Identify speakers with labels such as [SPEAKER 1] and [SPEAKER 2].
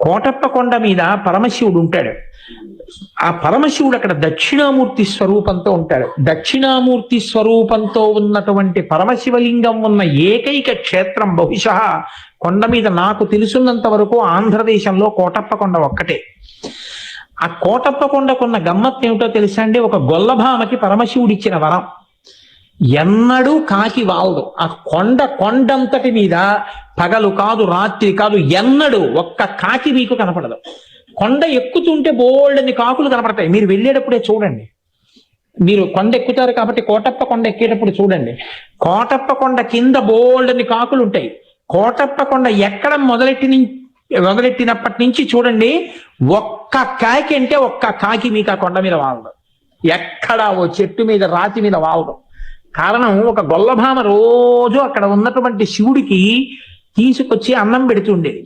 [SPEAKER 1] కోటప్ప కొండ మీద పరమశివుడు ఉంటాడు. ఆ పరమశివుడు అక్కడ దక్షిణామూర్తి స్వరూపంతో ఉంటాడు. దక్షిణామూర్తి స్వరూపంతో ఉన్నటువంటి పరమశివలింగం ఉన్న ఏకైక క్షేత్రం బహుశः కొండ మీద నాకు తెలుసున్నంత వరకు ఆంధ్రదేశంలో కోటప్ప కొండ ఒక్కటే. ఆ కోటప్ప కొండకున్న గమ్మత్తు ఏమిటో తెలుసా అండి? ఒక గొల్లభామకి పరమశివుడు ఇచ్చిన వరం, ఎన్నడూ కాకి వాలదు. ఆ కొండంతటి మీద పగలు కాదు రాత్రి కాదు ఎన్నడూ ఒక్క కాకి మీకు కనపడదు. కొండ ఎక్కుతుంటే బోల్డని కాకులు కనపడతాయి. మీరు వెళ్ళేటప్పుడే చూడండి. మీరు కొండ ఎక్కుతారు కాబట్టి కోటప్ప కొండ ఎక్కేటప్పుడు చూడండి. కోటప్ప కొండ కింద బోల్డని కాకులు ఉంటాయి. కోటప్ప కొండ ఎక్కడం మొదలెట్టినప్పటి నుంచి చూడండి, ఒక్క కాకి అంటే ఒక్క కాకి మీకు ఆ కొండ మీద వాలదు. ఎక్కడ ఓ చెట్టు మీద రాతి మీద వాలదు. కారణం, ఒక గొల్లభామ రోజు అక్కడ ఉన్నటువంటి శివుడికి తీసుకొచ్చి అన్నం పెడుతుండేది.